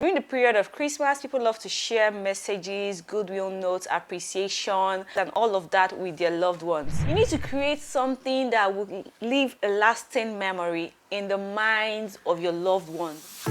During the period of Christmas, people love to share messages, goodwill notes, appreciation, and all of that with their loved ones. You need to create something that will leave a lasting memory in the minds of your loved ones.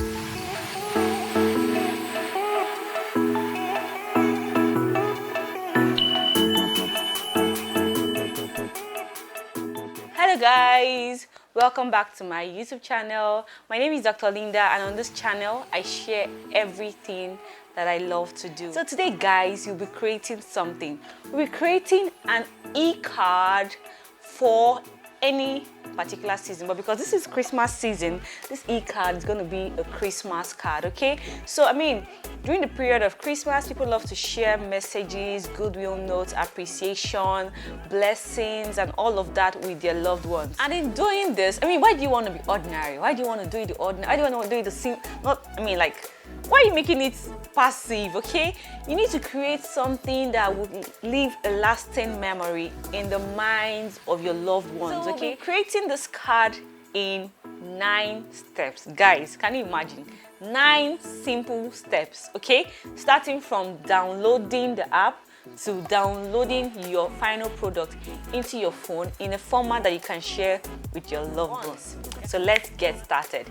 Hello guys, welcome back to my YouTube channel. My name is Dr. Linda, and on this channel I share everything that I love to do. So today guys, you'll be creating something. We'll be creating an e-card for any particular season, but because this is Christmas season, this e-card is going to be a Christmas card. Okay, so I mean, during the period of Christmas, people love to share messages, goodwill notes, appreciation, blessings, and all of that with their loved ones. And in doing this, I mean, why do you want to be ordinary? Why do you want to do it the ordinary? Why do you want to do it the same? Why are you making it passive? Okay, you need to create something that would leave a lasting memory in the minds of your loved ones. So okay, creating this card in 9 steps. Guys, can you imagine? 9 simple steps. Okay, starting from downloading the app to downloading your final product into your phone in a format that you can share with your loved ones. So let's get started.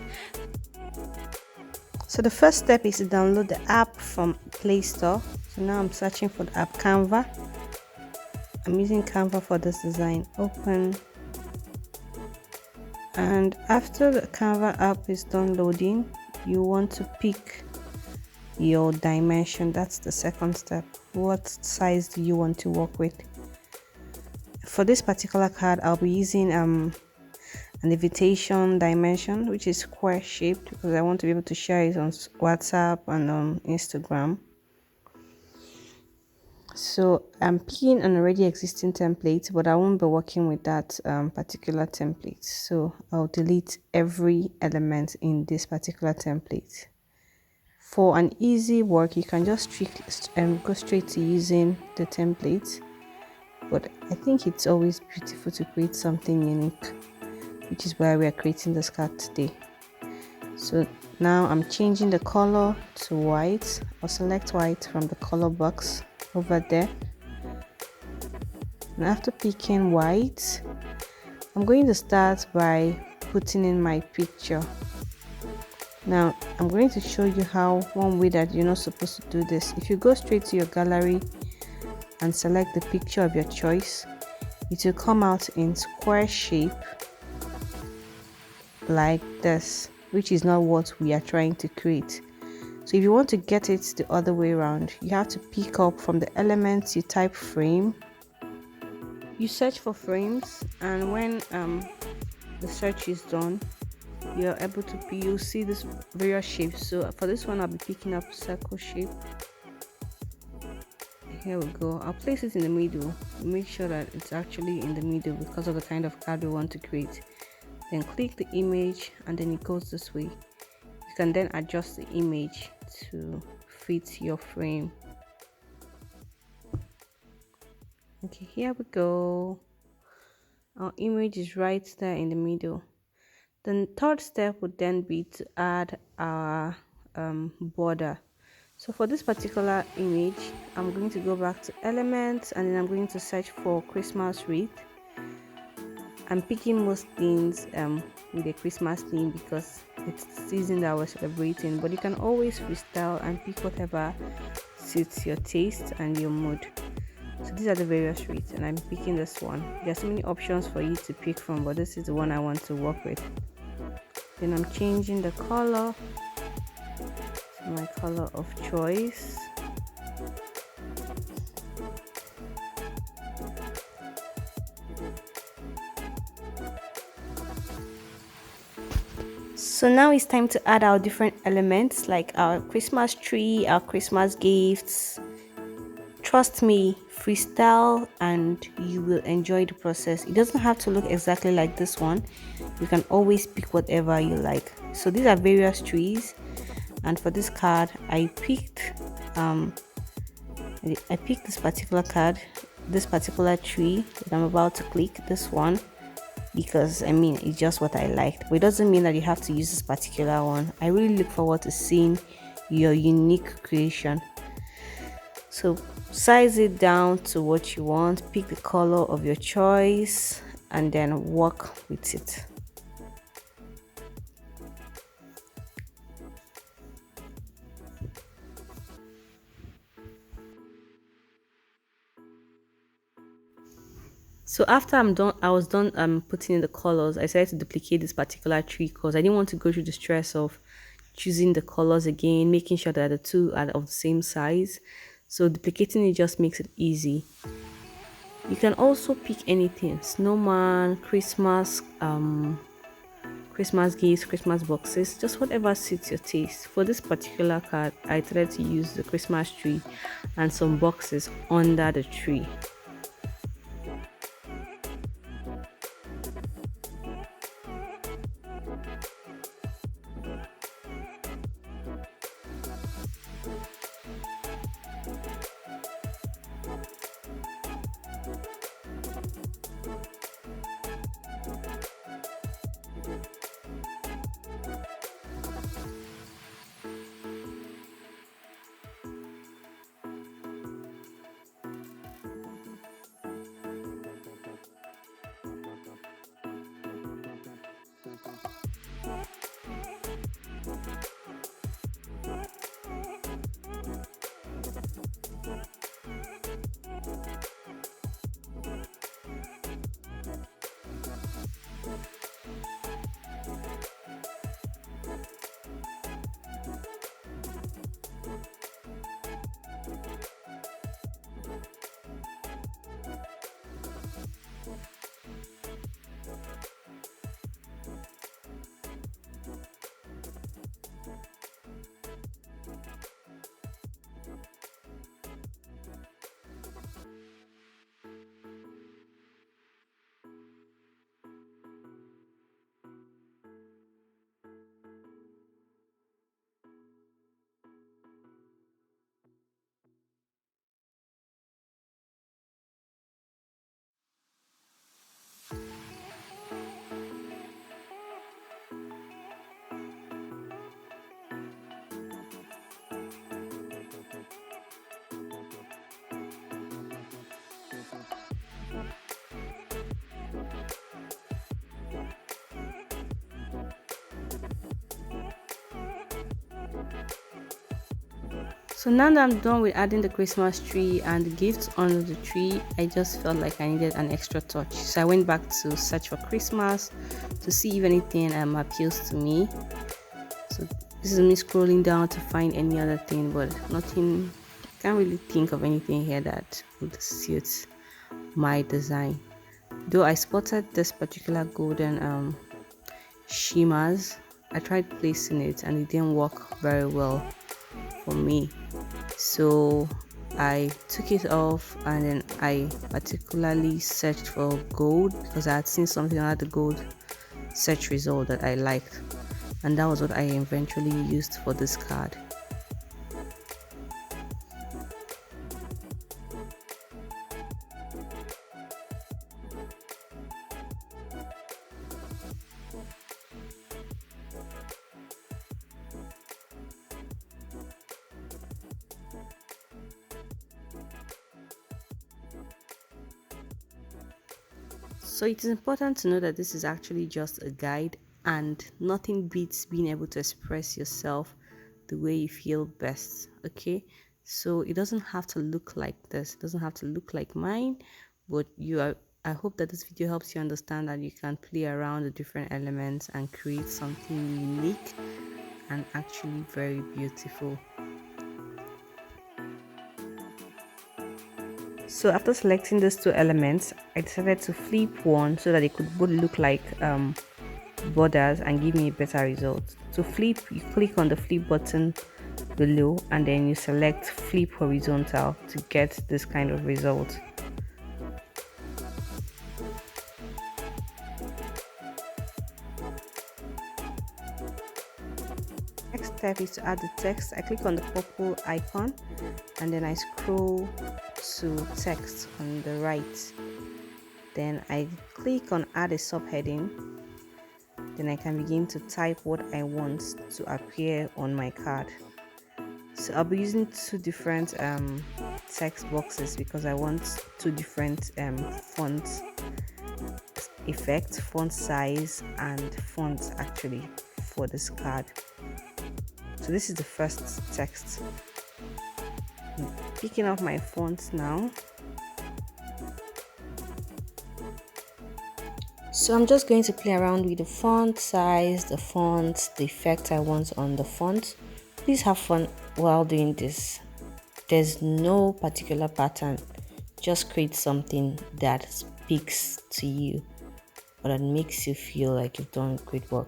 So the first step is to download the app from Play Store. So now I'm searching for the app Canva. I'm using Canva for this design. Open. And after the Canva app is done loading, you want to pick your dimension. That's the second step. What size do you want to work with? For this particular card, I'll be using an invitation dimension, which is square shaped, because I want to be able to share it on WhatsApp and on Instagram. So I'm picking an already existing template, but I won't be working with that particular template. So I'll delete every element in this particular template. For an easy work, you can just go straight to using the template, but I think it's always beautiful to create something unique, which is why we are creating this card today. So now I'm changing the color to white. I'll select white from the color box over there. And after picking white, I'm going to start by putting in my picture. Now I'm going to show you how one way that you're not supposed to do this. If you go straight to your gallery and select the picture of your choice, it will come out in square shape like this, which is not what we are trying to create. So if you want to get it the other way around, you have to pick up from the elements, you type frame, you search for frames, and when the search is done, you're able to you'll see this various shapes. So for this one, I'll be picking up circle shape. Here we go. I'll place it in the middle. Make sure that it's actually in the middle because of the kind of card we want to create. Then click the image, and then it goes this way. You can then adjust the image to fit your frame. Okay, here we go. Our image is right there in the middle. The third step would then be to add our border. So for this particular image, I'm going to go back to elements, and then I'm going to search for Christmas wreath. I'm picking most things with a Christmas theme because it's the season that we're celebrating, but you can always freestyle and pick whatever suits your taste and your mood. So these are the various wreaths, and I'm picking this one. There's so many options for you to pick from, but this is the one I want to work with. Then I'm changing the color to my color of choice. So now it's time to add our different elements like our Christmas tree, our Christmas gifts. Trust me, freestyle and you will enjoy the process. It doesn't have to look exactly like this one. You can always pick whatever you like. So these are various trees, and for this card I picked this particular card, this particular tree that I'm about to click, this one. because I mean it's just what I liked, but it doesn't mean that you have to use this particular one. I really look forward to seeing your unique creation. So size it down to what you want, pick the color of your choice, and then work with it. So after I was done putting in the colors. I decided to duplicate this particular tree because I didn't want to go through the stress of choosing the colors again, making sure that the two are of the same size. So duplicating it just makes it easy. You can also pick anything: snowman, Christmas gifts, Christmas boxes, just whatever suits your taste. For this particular card, I tried to use the Christmas tree and some boxes under the tree. So now that I'm done with adding the Christmas tree and the gifts under the tree, I just felt like I needed an extra touch. So I went back to search for Christmas to see if anything appeals to me. So this is me scrolling down to find any other thing, but nothing. Can't really think of anything here that would suit my design. Though I spotted this particular golden shimmers, I tried placing it and it didn't work very well for me. So I took it off and then I particularly searched for gold because I had seen something under the gold search result that I liked, and that was what I eventually used for this card. So it is important to know that this is actually just a guide, and nothing beats being able to express yourself the way you feel best. Okay, so it doesn't have to look like this, it doesn't have to look like mine, but you are. I hope that this video helps you understand that you can play around the different elements and create something unique and actually very beautiful. So after selecting those two elements, I decided to flip one so that they could both look like borders and give me a better result. To flip, you click on the flip button below and then you select flip horizontal to get this kind of result. Next step is to add the text. I click on the purple icon and then I scroll to text on the right. Then I click on add a subheading. Then I can begin to type what I want to appear on my card. I'll be using two different text boxes because I want two different font effect, font size, and font actually for this card. So this is the first text. I'm picking up my font now. So I'm just going to play around with the font size, the font, the effect I want on the font. Please have fun while doing this. There's no particular pattern. Just create something that speaks to you or that makes you feel like you've done great work.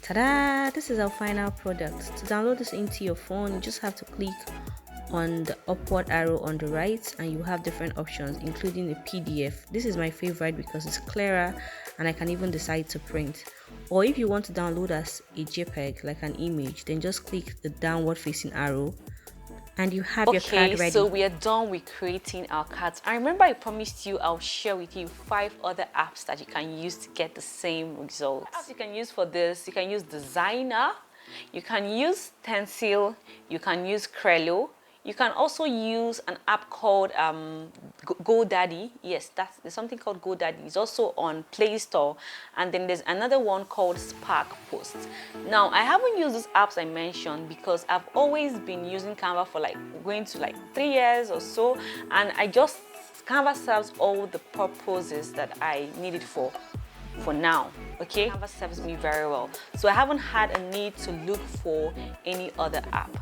Ta-da! This is our final product. To download this into your phone, you just have to click on the upward arrow on the right and you have different options including a PDF. This is my favorite because it's clearer and I can even decide to print. Or if you want to download as a JPEG, like an image, then just click the downward facing arrow and you have your card ready. So we are done with creating our cards. I remember I promised you I'll share with you 5 other apps that you can use to get the same results. Apps you can use for this, you can use Designer, you can use Stencil, you can use Crello. You can also use an app called GoDaddy. Yes, there's something called GoDaddy. It's also on Play Store. And then there's another one called Spark Post. Now, I haven't used these apps I mentioned because I've always been using Canva for going to 3 years or so. And Canva serves all the purposes that I need it for now. Okay, Canva serves me very well, so I haven't had a need to look for any other app.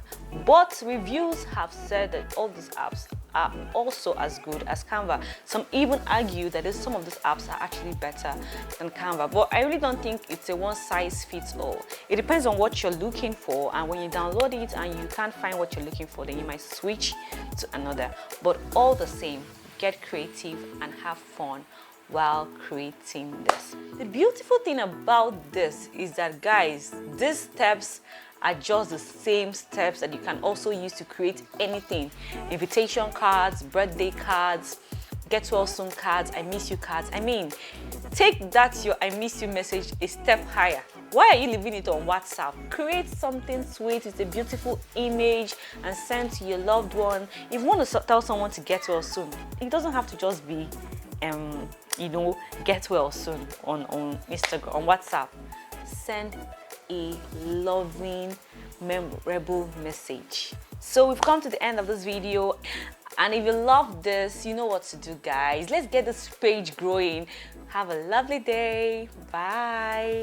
But reviews have said that all these apps are also as good as Canva. Some even argue that some of these apps are actually better than Canva, but I really don't think it's a one size fits all. It depends on what you're looking for, and when you download it and you can't find what you're looking for, then you might switch to another. But all the same, get creative and have fun while creating this. The beautiful thing about this is that, guys, these steps are just the same steps that you can also use to create anything. Invitation cards, birthday cards, get well soon cards, I miss you cards. I mean, take that your I miss you message a step higher. Why are you leaving it on WhatsApp? Create something sweet with a beautiful image and send to your loved one. If you want to tell someone to get well soon, it doesn't have to just be get well soon on Instagram, on WhatsApp. Send a loving, memorable message. So we've come to the end of this video, and if you love this, you know what to do, guys. Let's get this page growing. Have a lovely day. Bye.